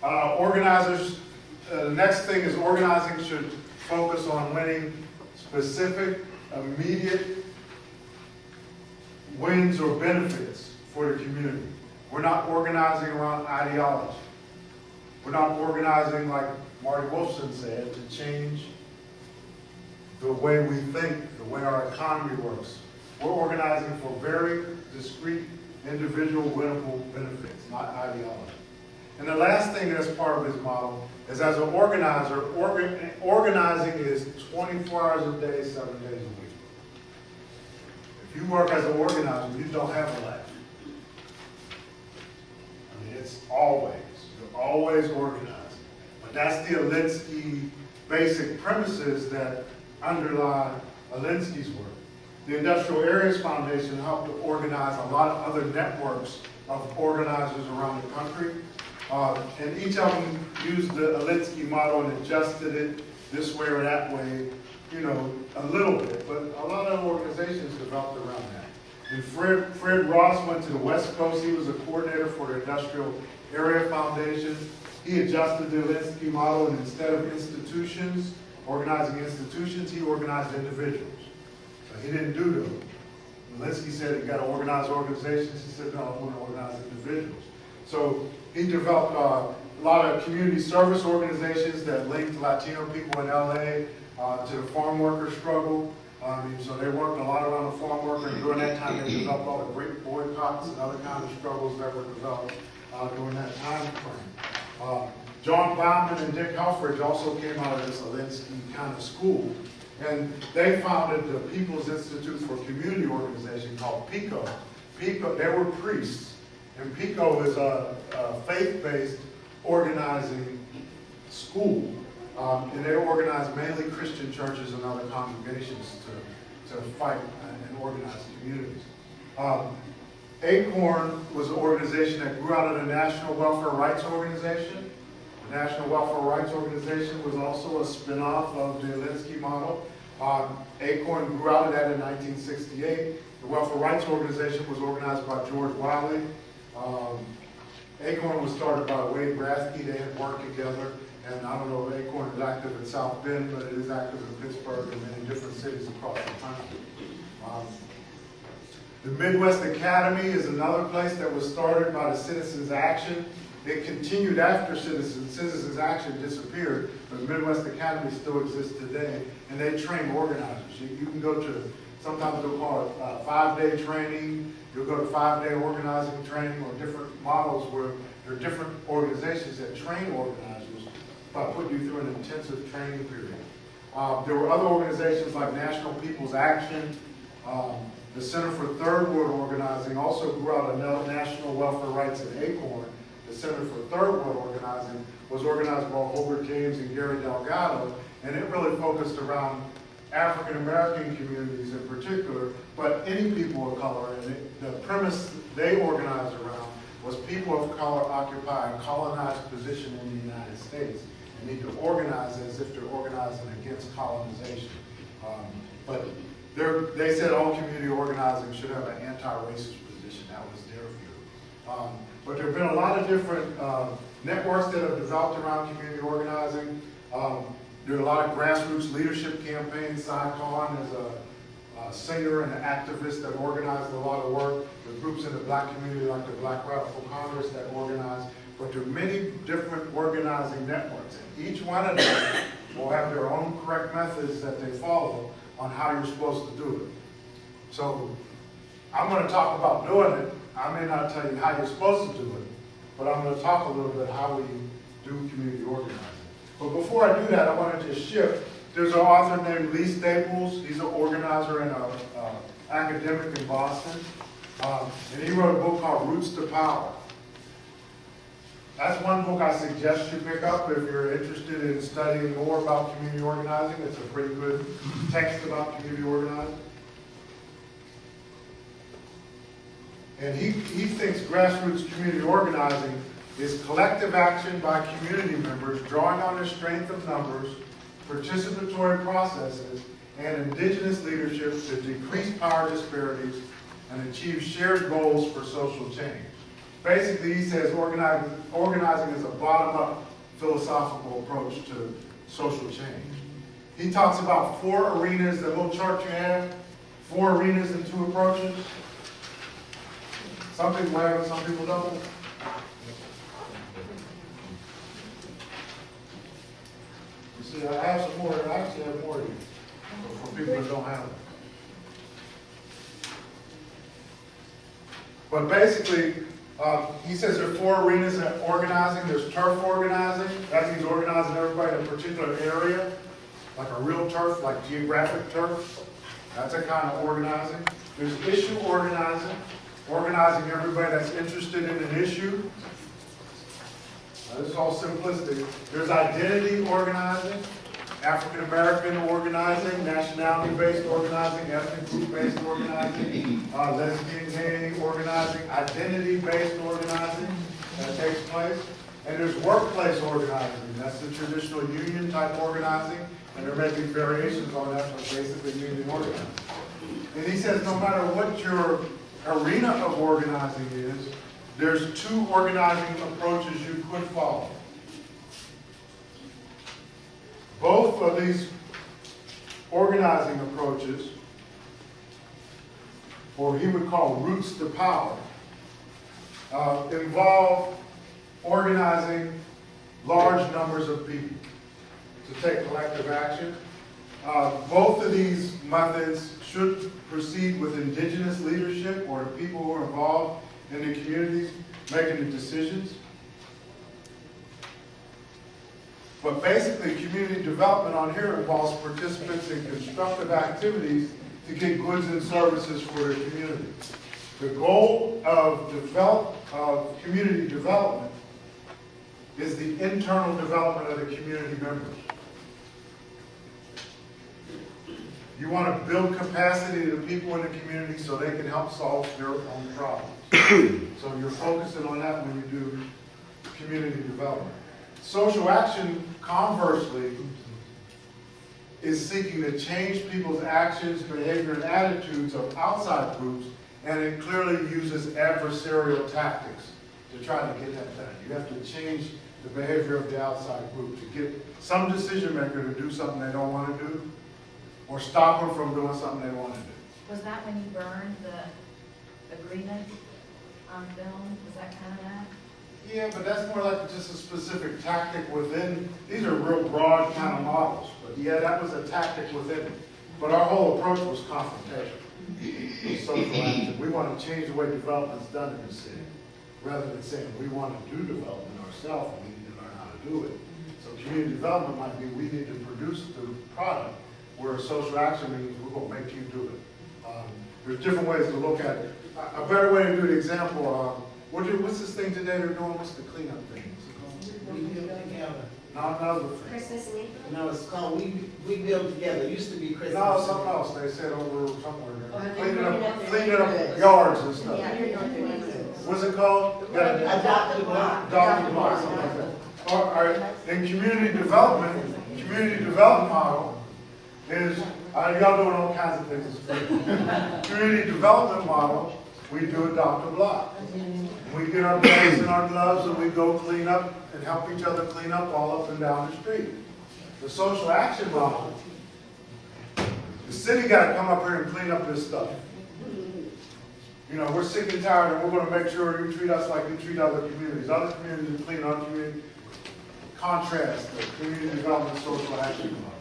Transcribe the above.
Organizers, the next thing is organizing should focus on winning specific, immediate wins or benefits for the community. We're not organizing around ideology. We're not organizing, like Marty Wolfson said, to change the way we think, the way our economy works. We're organizing for very discrete, individual, winnable benefits, not ideology. And the last thing that's part of his model is, as an organizer, organizing is 24 hours a day, 7 days a week. If you work as an organizer, you don't have a life. I mean, it's always, you're always organizing. But that's the Alinsky basic premises that underlie Alinsky's work. The Industrial Areas Foundation helped to organize a lot of other networks of organizers around the country. And each of them used the Alinsky model and adjusted it this way or that way, you know, a little bit. But a lot of organizations developed around that. And Fred Ross went to the West Coast. He was a coordinator for the Industrial Area Foundation. He adjusted the Alinsky model, and instead of institutions, organizing institutions, he organized individuals. So he didn't do those. Alinsky said you got to organize organizations. He said, no, I want to organize individuals. So he developed a lot of community service organizations that linked Latino people in LA to the farm worker struggle. So they worked a lot around the farm worker, and during that time they developed all the great boycotts and other kinds of struggles that were developed during that time frame. John Bauman and Dick Helfrich also came out of this Alinsky kind of school, and they founded the People's Institute for Community Organization called PICO. PICO, they were priests, and PICO is a faith-based organizing school, and they organize mainly Christian churches and other congregations to fight and organize communities. ACORN was an organization that grew out of the National Welfare Rights Organization. The National Welfare Rights Organization was also a spin-off of the Alinsky model. ACORN grew out of that in 1968. The Welfare Rights Organization was organized by George Wiley. ACORN was started by Wade Brathke. They had worked together. And I don't know if ACORN is active in South Bend, but it is active in Pittsburgh and many different cities across the country. The Midwest Academy is another place that was started by the Citizens Action. It continued after Citizens Action disappeared, but the Midwest Academy still exists today, and they train organizers. You can go to, sometimes they'll call it 5-day training. You'll go to 5-day organizing training, or different models where there are different organizations that train organizers by putting you through an intensive training period. There were other organizations like National People's Action. The Center for Third World Organizing also grew out of National Welfare Rights at ACORN. The Center for Third World Organizing was organized by Hobart James and Gary Delgado, and it really focused around African American communities in particular, but any people of color. And the premise they organized around was people of color occupy a colonized position in the United States and need to organize as if they're organizing against colonization. But they said all community organizing should have an anti-racist position. That was their view. But there have been a lot of different networks that have developed around community organizing. There are a lot of grassroots leadership campaigns. Cy Khan is a singer and an activist that organized a lot of work. There are groups in the black community like the Black Radical Congress that organize. But there are many different organizing networks. And each one of them will have their own correct methods that they follow on how you're supposed to do it. So I'm going to talk about doing it. I may not tell you how you're supposed to do it, but I'm going to talk a little bit how we do community organizing. But before I do that, I want to just shift. There's an author named Lee Staples. He's an organizer and an academic in Boston. And he wrote a book called Roots to Power. That's one book I suggest you pick up if you're interested in studying more about community organizing. It's a pretty good text about community organizing. And he thinks grassroots community organizing is collective action by community members drawing on their strength of numbers, participatory processes, and indigenous leadership to decrease power disparities and achieve shared goals for social change. Basically, he says organizing is a bottom-up philosophical approach to social change. He talks about 4 arenas, the little chart you have, 4 arenas and 2 approaches. Some people have it, some people don't. You see, I have some more, I actually have more of these, for people that don't have it. But basically, he says there are 4 arenas in organizing. There's turf organizing. That means organizing everybody in a particular area, like a real turf, like geographic turf. That's a kind of organizing. There's issue organizing, organizing everybody that's interested in an issue. This is all simplistic. There's identity organizing, African American organizing, nationality-based organizing, ethnic group-based organizing, lesbian, gay organizing, identity-based organizing that takes place. And there's workplace organizing. That's the traditional union-type organizing, and there may be variations on that, but basically union organizing. And he says no matter what your arena of organizing is, there's 2 organizing approaches you could follow. Both of these organizing approaches, or he would call routes to power, involve organizing large numbers of people to take collective action. Both of these methods should proceed with indigenous leadership or the people who are involved in the communities making the decisions. But basically, community development on here involves participants in constructive activities to get goods and services for their community. The goal of community development is the internal development of the community members. You want to build capacity to the people in the community so they can help solve their own problems. So you're focusing on that when you do community development. Social action, conversely, is seeking to change people's actions, behavior, and attitudes of outside groups, and it clearly uses adversarial tactics to try to get that done. You have to change the behavior of the outside group to get some decision maker to do something they don't want to do, or stop them from doing something they want to do. Was that when you burned the agreement on film? Was that kind of that? Yeah, but that's more like just a specific tactic within. These are real broad kind of models. But yeah, that was a tactic within it. But our whole approach was confrontation, social action. We want to change the way development's done in the city, rather than saying we want to do development ourselves and we need to learn how to do it. So community development might be we need to produce the product, where social action means we're going to make you do it. There's different ways to look at it. A better way to do the example, what's this thing today they're doing? What's the cleanup thing? We build together. Not another thing. Christmas Eve? No, it's called We Build Together. It used to be Christmas. No, something else. They said over somewhere there. Cleaning up yards and stuff. What's it called? Adopt the block. Adopt the block, something like that. All right. In community development model is, y'all doing all kinds of things. Community development model, we do adopt a block. We get our bags and our gloves and we go clean up and help each other clean up all up and down the street. The social action model, the city got to come up here and clean up this stuff. You know, we're sick and tired and we're going to make sure you treat us like you treat other communities. Other communities clean our community. Contrast the community development social action model.